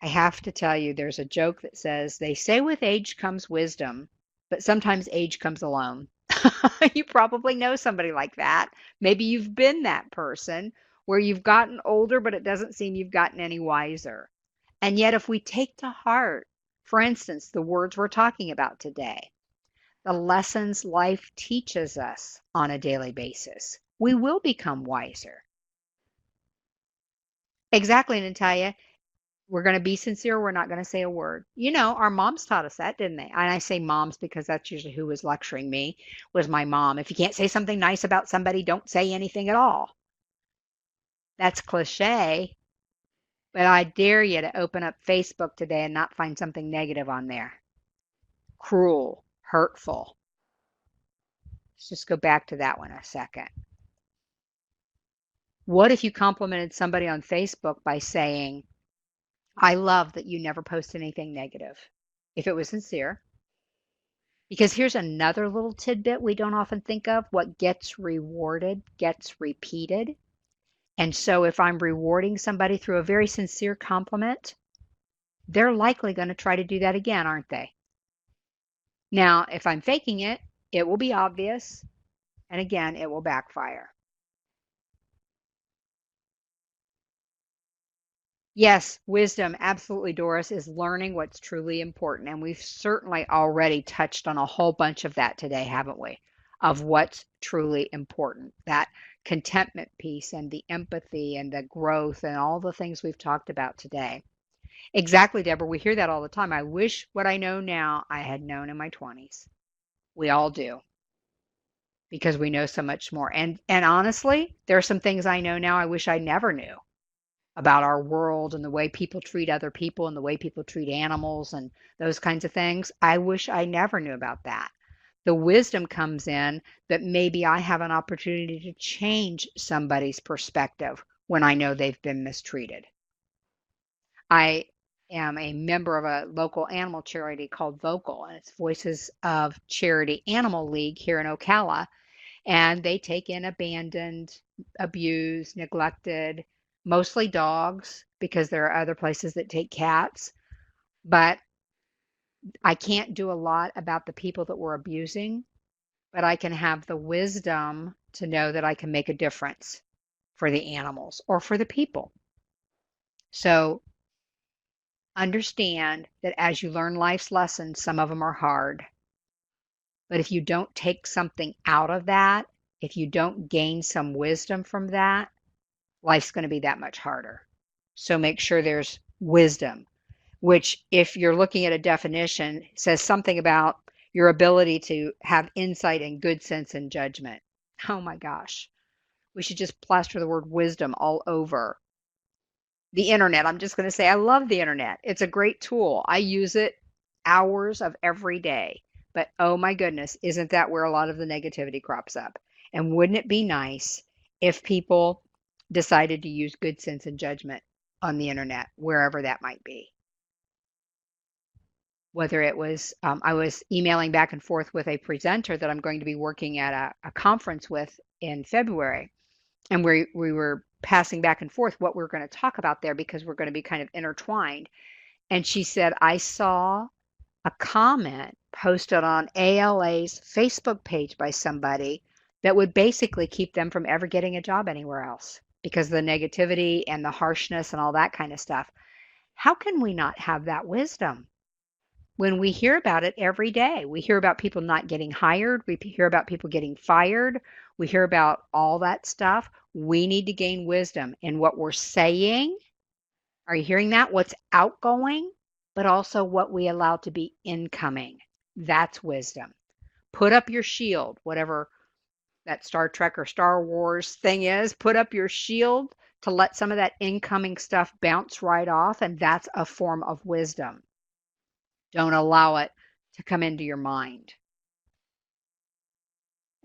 I have to tell you, there's a joke that says, they say with age comes wisdom, but sometimes age comes alone. You probably know somebody like that. Maybe you've been that person where you've gotten older, but it doesn't seem you've gotten any wiser. And yet, if we take to heart, for instance, the words we're talking about today, the lessons life teaches us on a daily basis, we will become wiser. Exactly, Natalia. We're going to be sincere. We're not going to say a word. You know, our moms taught us that, didn't they? And I say moms because that's usually who was lecturing me, was my mom. If you can't say something nice about somebody, don't say anything at all. That's cliche, But I dare you to open up Facebook today and not find something negative on there. Cruel, hurtful. Let's just go back to that one a second. What if you complimented somebody on Facebook by saying, I love that you never post anything negative, if it was sincere? Because here's another little tidbit we don't often think of. What gets rewarded gets repeated. And so if I'm rewarding somebody through a very sincere compliment, they're likely going to try to do that again, aren't they? Now, if I'm faking it, it will be obvious. And again, it will backfire. Yes, wisdom, absolutely, Doris, is learning what's truly important. And we've certainly already touched on a whole bunch of that today, haven't we? Of what's truly important. That contentment piece and the empathy and the growth and all the things we've talked about today. Exactly, Deborah. We hear that all the time. I wish what I know now I had known in my 20s. We all do because we know so much more. And honestly, there are some things I know now I wish I never knew about our world and the way people treat other people and the way people treat animals and those kinds of things. I wish I never knew about that. The wisdom comes in that maybe I have an opportunity to change somebody's perspective when I know they've been mistreated. I am a member of a local animal charity called Vocal, and it's Voices of Charity Animal League here in Ocala. And they take in abandoned, abused, neglected, mostly dogs because there are other places that take cats. But I can't do a lot about the people that we're abusing, but I can have the wisdom to know that I can make a difference for the animals or for the people. So understand that as you learn life's lessons, some of them are hard. But if you don't take something out of that, if you don't gain some wisdom from that, life's going to be that much harder. So make sure there's wisdom, which, if you're looking at a definition, says something about your ability to have insight and good sense and judgment. Oh my gosh. We should just plaster the word wisdom all over the internet. I'm just going to say I love the internet. It's a great tool. I use it hours of every day. But oh my goodness, isn't that where a lot of the negativity crops up? And wouldn't it be nice if people decided to use good sense and judgment on the internet, wherever that might be? Whether it was, I was emailing back and forth with a presenter that I'm going to be working at a conference with in February. And we were passing back and forth what we are going to talk about there because we're going to be kind of intertwined. And she said, I saw a comment posted on ALA's Facebook page by somebody that would basically keep them from ever getting a job anywhere else because of the negativity and the harshness and all that kind of stuff. How can we not have that wisdom when we hear about it every day? We hear about people not getting hired. We hear about people getting fired. We hear about all that stuff. We need to gain wisdom in what we're saying. Are you hearing that? What's outgoing, but also what we allow to be incoming. That's wisdom. Put up your shield, whatever that Star Trek or Star Wars thing is. Put up your shield to let some of that incoming stuff bounce right off, and that's a form of wisdom. Don't allow it to come into your mind.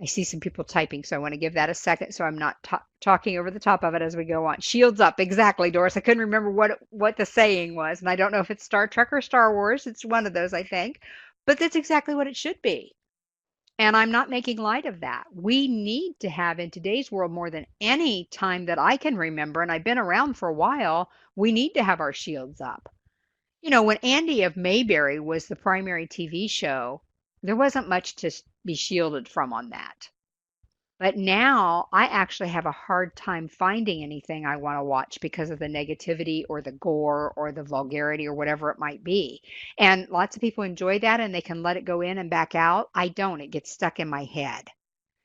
I see some people typing, so I want to give that a second so I'm not talking over the top of it as we go on. Shields up, exactly, Doris. I couldn't remember what the saying was, and I don't know if it's Star Trek or Star Wars. It's one of those, I think. But that's exactly what it should be. And I'm not making light of that. We need to have, in today's world, more than any time that I can remember, and I've been around for a while, we need to have our shields up. You know, when Andy of Mayberry was the primary TV show, there wasn't much to be shielded from on that. But now I actually have a hard time finding anything I want to watch because of the negativity or the gore or the vulgarity or whatever it might be. And lots of people enjoy that and they can let it go in and back out. I don't. It gets stuck in my head.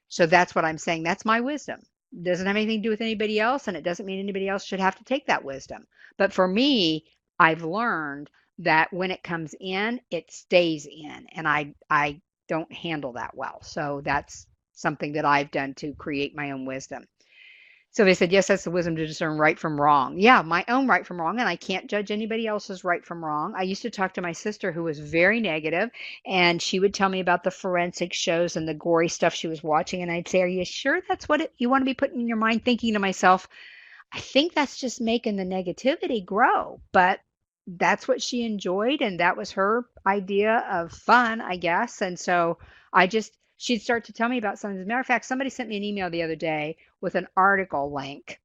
So that's what I'm saying. That's my wisdom. It doesn't have anything to do with anybody else, and it doesn't mean anybody else should have to take that wisdom. But for me, I've learned that when it comes in, it stays in, and I don't handle that well. So that's something that I've done to create my own wisdom. So they said, yes, that's the wisdom to discern right from wrong. Yeah, my own right from wrong, and I can't judge anybody else's right from wrong. I used to talk to my sister who was very negative, and she would tell me about the forensic shows and the gory stuff she was watching, and I'd say, are you sure that's what you want to be putting in your mind? Thinking to myself, I think that's just making the negativity grow. But that's what she enjoyed, and that was her idea of fun, I guess. And so she'd start to tell me about something. As a matter of fact, somebody sent me an email the other day with an article link,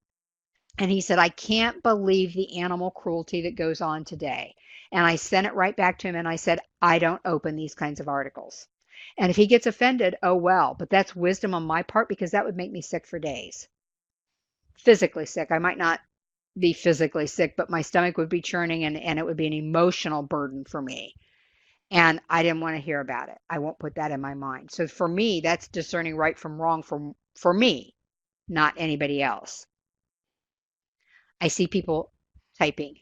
and he said, I can't believe the animal cruelty that goes on today. And I sent it right back to him and I said, I don't open these kinds of articles. And if he gets offended, oh well, but that's wisdom on my part because that would make me sick for days. Physically sick. I might not be physically sick, but my stomach would be churning and it would be an emotional burden for me. And I didn't want to hear about it. I won't put that in my mind. So for me, that's discerning right from wrong for me, not anybody else. I see people typing.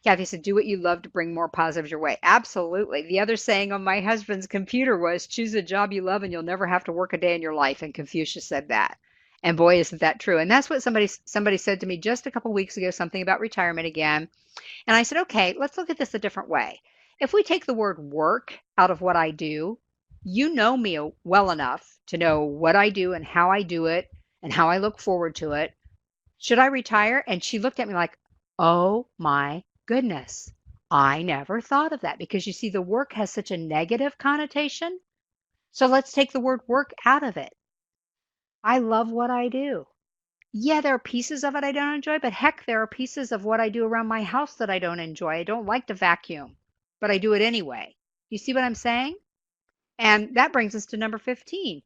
Kathy said, do what you love to bring more positives your way. Absolutely. The other saying on my husband's computer was, choose a job you love and you'll never have to work a day in your life. And Confucius said that. And boy, isn't that true. And that's what somebody said to me just a couple weeks ago, something about retirement again. And I said, okay, let's look at this a different way. If we take the word work out of what I do, you know me well enough to know what I do and how I do it and how I look forward to it. Should I retire? And she looked at me like, oh my goodness. I never thought of that because you see, the work has such a negative connotation. So let's take the word work out of it. I love what I do. Yeah, there are pieces of it I don't enjoy, but heck, there are pieces of what I do around my house that I don't enjoy. I don't like to vacuum, but I do it anyway. You see what I'm saying? And that brings us to number 15.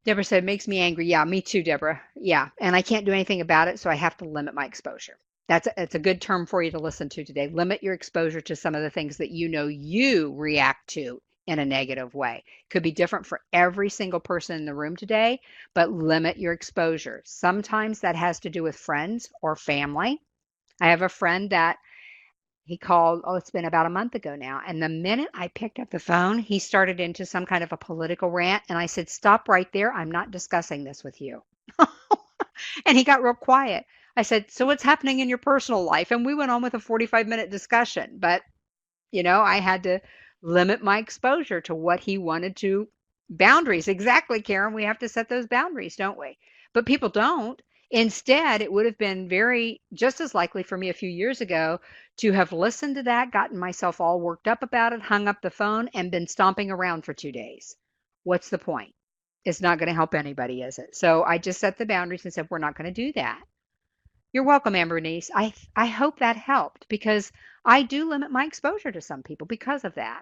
Deborah said, makes me angry. Yeah, me too, Deborah. Yeah, and I can't do anything about it, so I have to limit my exposure. It's a good term for you to listen to today. Limit your exposure to some of the things that you know you react to in a negative way. Could be different for every single person in the room today, but limit your exposure. Sometimes that has to do with friends or family. I have a friend that he called, oh, it's been about a month ago now. And the minute I picked up the phone, he started into some kind of a political rant. And I said, stop right there. I'm not discussing this with you. And he got real quiet. I said, so what's happening in your personal life? And we went on with a 45-minute discussion. But I had to limit my exposure to what he wanted to. Boundaries. Exactly, Karen. We have to set those boundaries, don't we? But people don't. Instead, it would have been just as likely for me a few years ago to have listened to that, gotten myself all worked up about it, hung up the phone, and been stomping around for 2 days. What's the point? It's not going to help anybody, is it? So I just set the boundaries and said, we're not going to do that. You're welcome, Amber Niece. I hope that helped because I do limit my exposure to some people because of that.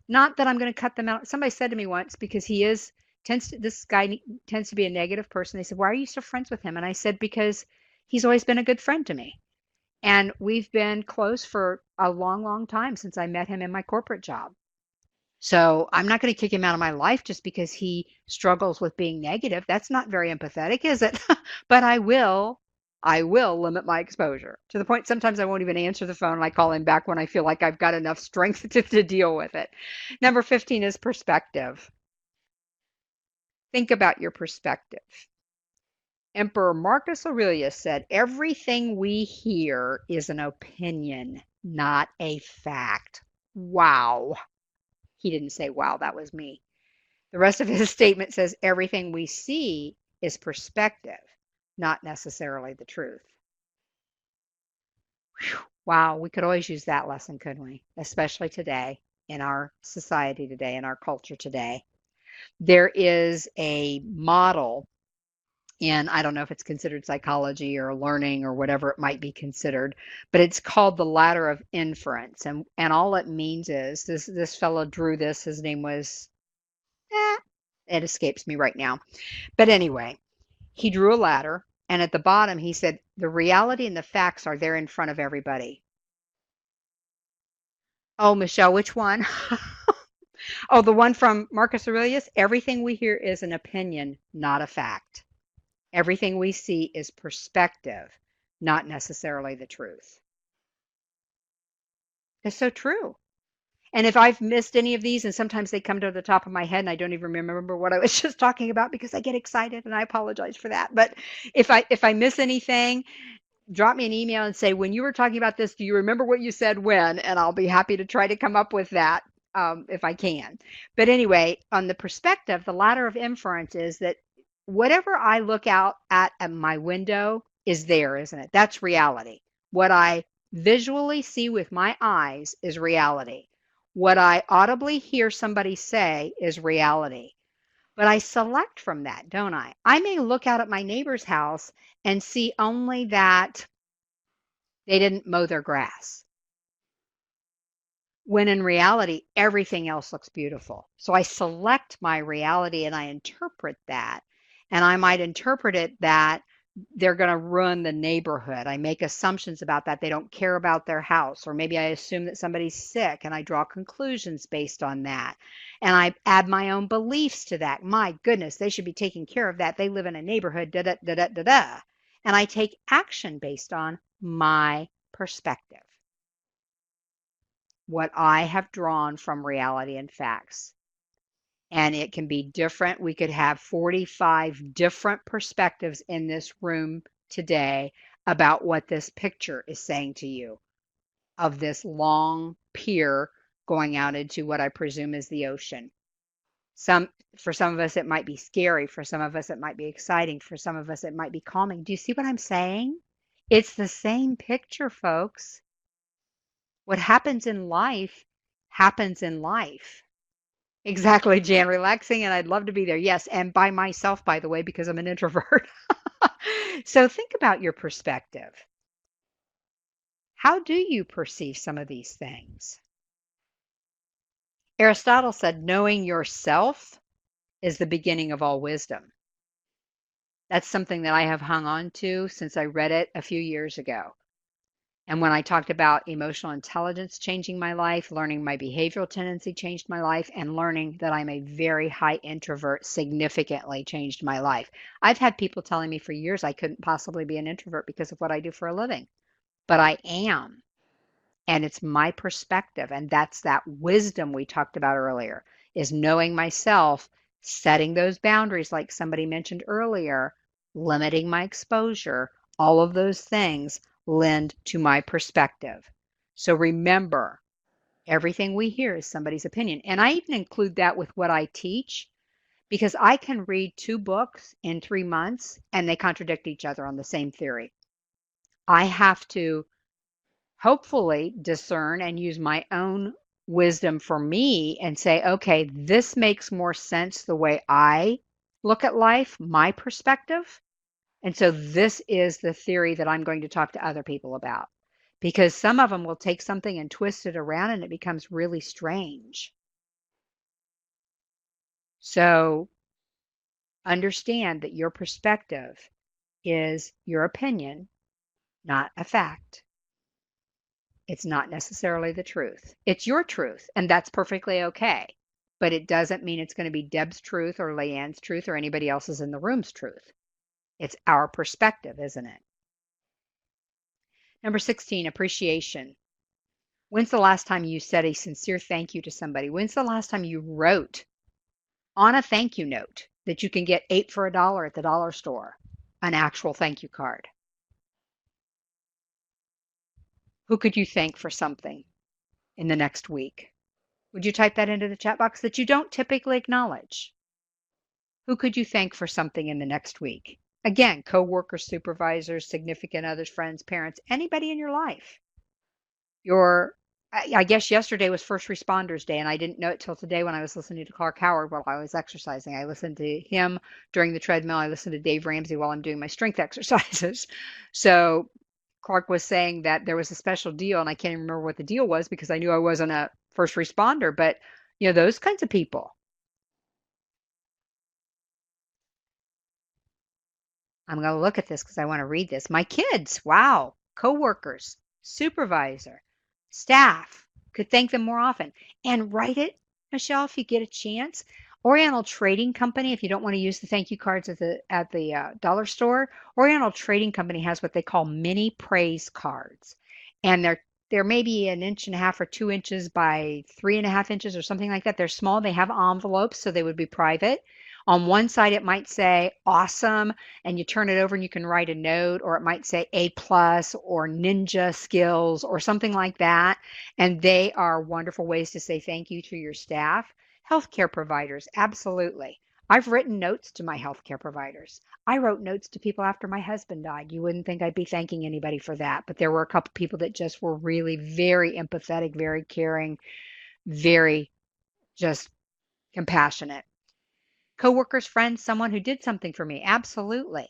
Not that I'm going to cut them out. Somebody said to me once, because this guy tends to be a negative person. They said, why are you still friends with him? And I said, because he's always been a good friend to me. And we've been close for a long, long time since I met him in my corporate job. So I'm not going to kick him out of my life just because he struggles with being negative. That's not very empathetic, is it? But I will limit my exposure to the point sometimes I won't even answer the phone. I call him back when I feel like I've got enough strength to deal with it. Number 15 is perspective. Think about your perspective. Emperor Marcus Aurelius said, everything we hear is an opinion, not a fact. Wow. He didn't say, wow, that was me. The rest of his statement says, everything we see is perspective, not necessarily the truth. Whew. Wow, we could always use that lesson, couldn't we? Especially today, in our society today, in our culture today. There is a model in, I don't know if it's considered psychology or learning or whatever it might be considered, but it's called the ladder of inference. And all it means is this fellow drew this. His name was, it escapes me right now. But anyway, he drew a ladder. And at the bottom, he said, the reality and the facts are there in front of everybody. Oh, Michelle, which one? Oh, the one from Marcus Aurelius. Everything we hear is an opinion, not a fact. Everything we see is perspective, not necessarily the truth. It's so true. And if I've missed any of these, and sometimes they come to the top of my head and I don't even remember what I was just talking about because I get excited, and I apologize for that. But if I miss anything, drop me an email and say, when you were talking about this, do you remember what you said when? And I'll be happy to try to come up with that if I can. But anyway, on the perspective, the ladder of inference is that whatever I look out at my window is there, isn't it? That's reality. What I visually see with my eyes is reality. What I audibly hear somebody say is reality. But I select from that, don't I? I may look out at my neighbor's house and see only that they didn't mow their grass, when in reality, everything else looks beautiful. So I select my reality and I interpret that. And I might interpret it that they're going to ruin the neighborhood. I make assumptions about that. They don't care about their house. Or maybe I assume that somebody's sick and I draw conclusions based on that. And I add my own beliefs to that. My goodness, they should be taking care of that. They live in a neighborhood, da da da da da da. And I take action based on my perspective, what I have drawn from reality and facts. And it can be different. We could have 45 different perspectives in this room today about what this picture is saying to you of this long pier going out into what I presume is the ocean. Some For some of us it might be scary, for some of us it might be exciting, for some of us it might be calming. Do you see what I'm saying? It's the same picture, folks. What happens in life happens in life. Exactly, Jan. Relaxing, and I'd love to be there. Yes, and by myself, by the way, because I'm an introvert. So think about your perspective. How do you perceive some of these things? Aristotle said, knowing yourself is the beginning of all wisdom. That's something that I have hung on to since I read it a few years ago. And when I talked about emotional intelligence changing my life, learning my behavioral tendency changed my life, and learning that I'm a very high introvert significantly changed my life. I've had people telling me for years I couldn't possibly be an introvert because of what I do for a living, but I am. And it's my perspective. And that's that wisdom we talked about earlier, is knowing myself, setting those boundaries, like somebody mentioned earlier, limiting my exposure. All of those things lend to my perspective. So remember, everything we hear is somebody's opinion. And I even include that with what I teach, because I can read 2 books in 3 months and they contradict each other on the same theory. I have to hopefully discern and use my own wisdom for me and say, okay, this makes more sense the way I look at life, my perspective. And so this is the theory that I'm going to talk to other people about. Because some of them will take something and twist it around and it becomes really strange. So understand that your perspective is your opinion, not a fact. It's not necessarily the truth. It's your truth, and that's perfectly okay. But it doesn't mean it's going to be Deb's truth or Leanne's truth or anybody else's in the room's truth. It's our perspective, isn't it? Number 16, appreciation. When's the last time you said a sincere thank you to somebody? When's the last time you wrote on a thank you note that you can get 8 for $1 at the dollar store, an actual thank you card? Who could you thank for something in the next week? Would you type that into the chat box that you don't typically acknowledge? Who could you thank for something in the next week? Again, coworkers, supervisors, significant others, friends, parents, anybody in your life. I guess yesterday was First Responders Day, and I didn't know it till today when I was listening to Clark Howard while I was exercising. I listened to him during the treadmill. I listened to Dave Ramsey while I'm doing my strength exercises. So Clark was saying that there was a special deal, and I can't even remember what the deal was because I knew I wasn't a first responder, but those kinds of people. I'm going to look at this because I want to read this. My kids, wow, coworkers, supervisor, staff, could thank them more often. And write it, Michelle, if you get a chance. Oriental Trading Company, if you don't want to use the thank you cards at the dollar store, Oriental Trading Company has what they call mini praise cards. And they're They're maybe an inch and a half or 2 inches by 3.5 inches or something like that. They're small. They have envelopes, so they would be private. On one side, it might say awesome, and you turn it over and you can write a note, or it might say A plus or ninja skills or something like that. And they are wonderful ways to say thank you to your staff. Healthcare providers, absolutely. I've written notes to my healthcare providers. I wrote notes to people after my husband died. You wouldn't think I'd be thanking anybody for that, but there were a couple people that just were really very empathetic, very caring, very just compassionate. Coworkers, friends, someone who did something for me. Absolutely.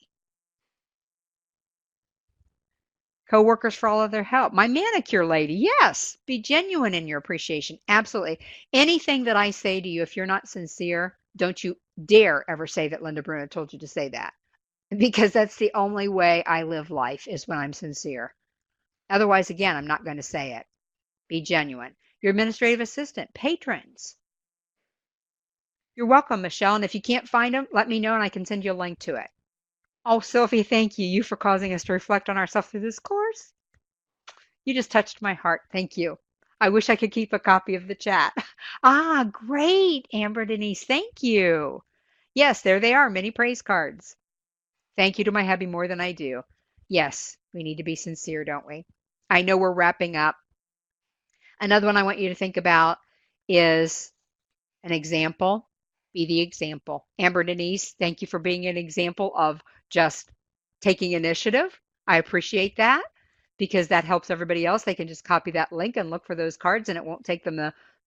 Coworkers for all of their help. My manicure lady. Yes. Be genuine in your appreciation. Absolutely. Anything that I say to you, if you're not sincere, don't you dare ever say that Linda Bruno told you to say that, because that's the only way I live life is when I'm sincere. Otherwise, again, I'm not going to say it. Be genuine. Your administrative assistant, patrons. You're welcome, Michelle. And if you can't find them, let me know and I can send you a link to it. Oh, Sylvie, thank you. You for causing us to reflect on ourselves through this course. You just touched my heart. Thank you. I wish I could keep a copy of the chat. Ah, great, Amber Denise. Thank you. Yes, there they are, mini praise cards. Thank you to my hubby more than I do. Yes, we need to be sincere, don't we? I know we're wrapping up. Another one I want you to think about is an example. Be the example. Amber Denise, thank you for being an example of just taking initiative. I appreciate that because that helps everybody else. They can just copy that link and look for those cards, and it won't take them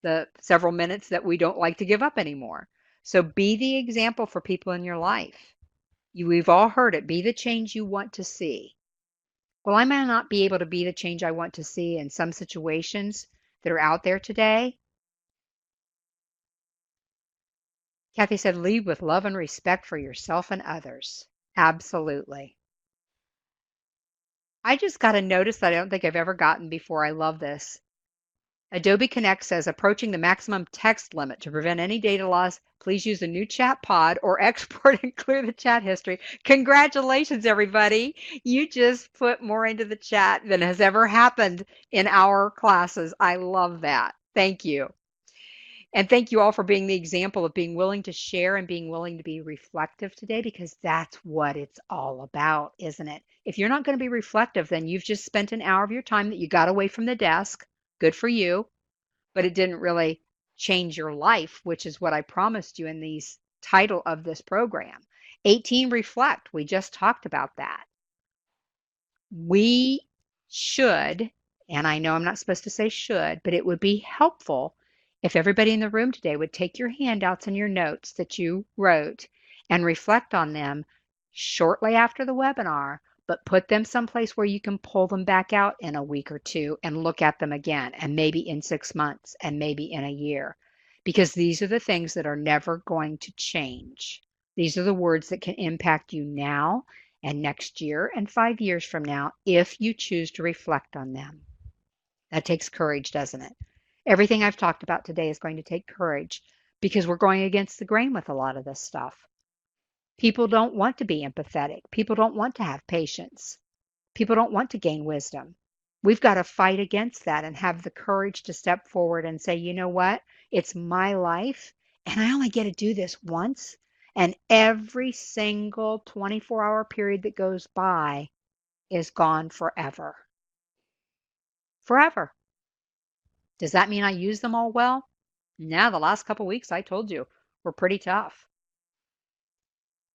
the several minutes that we don't like to give up anymore. So be the example for people in your life. We've all heard it. Be the change you want to see. Well, I may not be able to be the change I want to see in some situations that are out there today. Kathy said, lead with love and respect for yourself and others. Absolutely. I just got a notice that I don't think I've ever gotten before. I love this. Adobe Connect says, approaching the maximum text limit to prevent any data loss, please use a new chat pod or export and clear the chat history. Congratulations, everybody. You just put more into the chat than has ever happened in our classes. I love that. Thank you. And thank you all for being the example of being willing to share and being willing to be reflective today, because that's what it's all about, isn't it? If you're not going to be reflective, then you've just spent an hour of your time that you got away from the desk. Good for you, but it didn't really change your life, which is what I promised you in the title of this program. 18, reflect. We just talked about that. We should, and I know I'm not supposed to say should, but it would be helpful if everybody in the room today would take your handouts and your notes that you wrote and reflect on them shortly after the webinar, but put them someplace where you can pull them back out in a week or two and look at them again, and maybe in 6 months and maybe in a year, because these are the things that are never going to change. These are the words that can impact you now and next year and 5 years from now if you choose to reflect on them. That takes courage, doesn't it? Everything I've talked about today is going to take courage because we're going against the grain with a lot of this stuff. People don't want to be empathetic. People don't want to have patience. People don't want to gain wisdom. We've got to fight against that and have the courage to step forward and say, you know what? It's my life, and I only get to do this once. And every single 24-hour period that goes by is gone forever. Forever. Does that mean I use them all well? Now, the last couple weeks, I told you, were pretty tough.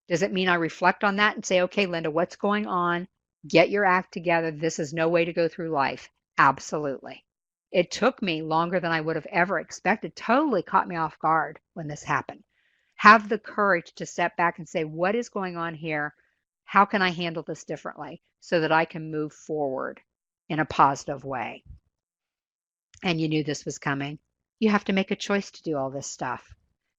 Does it mean I reflect on that and say, okay, Linda, what's going on? Get your act together. This is no way to go through life. Absolutely. It took me longer than I would have ever expected. Totally caught me off guard when this happened. Have the courage to step back and say, what is going on here? How can I handle this differently so that I can move forward in a positive way? And you knew this was coming. You have to make a choice to do all this stuff.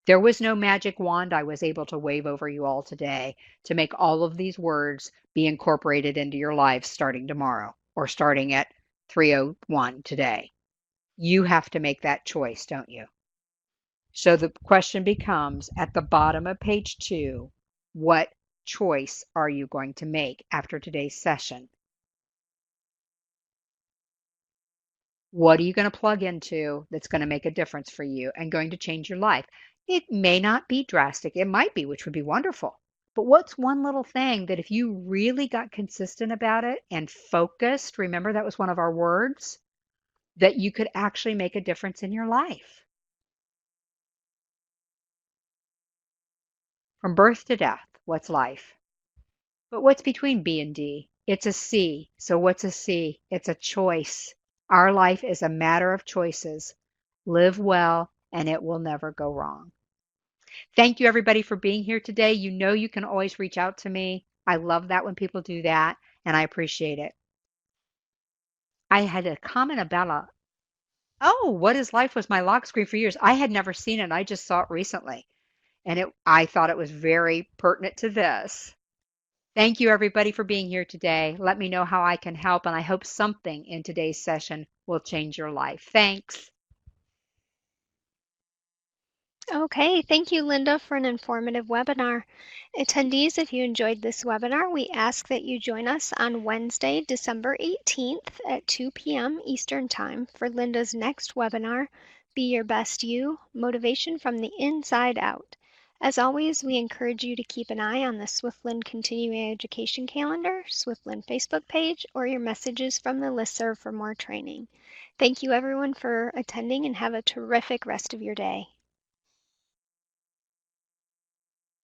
There was no magic wand I was able to wave over you all today to make all of these words be incorporated into your lives starting tomorrow or starting at 3:01 today. You have to make that choice, don't you? So the question becomes at the bottom of page 2, what choice are you going to make after today's session? What are you going to plug into that's going to make a difference for you and going to change your life? It may not be drastic. It might be, which would be wonderful. But what's one little thing that if you really got consistent about it and focused, remember that was one of our words, that you could actually make a difference in your life? From birth to death, what's life? But what's between B and D? It's a C. So what's a C? It's a choice. Our life is a matter of choices. Live well, and it will never go wrong. Thank you, everybody, for being here today. You know you can always reach out to me. I love that when people do that, and I appreciate it. I had a comment about what is life was my lock screen for years. I had never seen it. I just saw it recently, and I thought it was very pertinent to this. Thank you, everybody, for being here today. Let me know how I can help, and I hope something in today's session will change your life. Thanks. Okay, thank you, Linda, for an informative webinar. Attendees, if you enjoyed this webinar, we ask that you join us on Wednesday, December 18th at 2 p.m. Eastern Time for Linda's next webinar, Be Your Best You, Motivation from the Inside Out. As always, we encourage you to keep an eye on the Swiftlin Continuing Education calendar, Swiftlin Facebook page, or your messages from the listserv for more training. Thank you, everyone, for attending, and have a terrific rest of your day.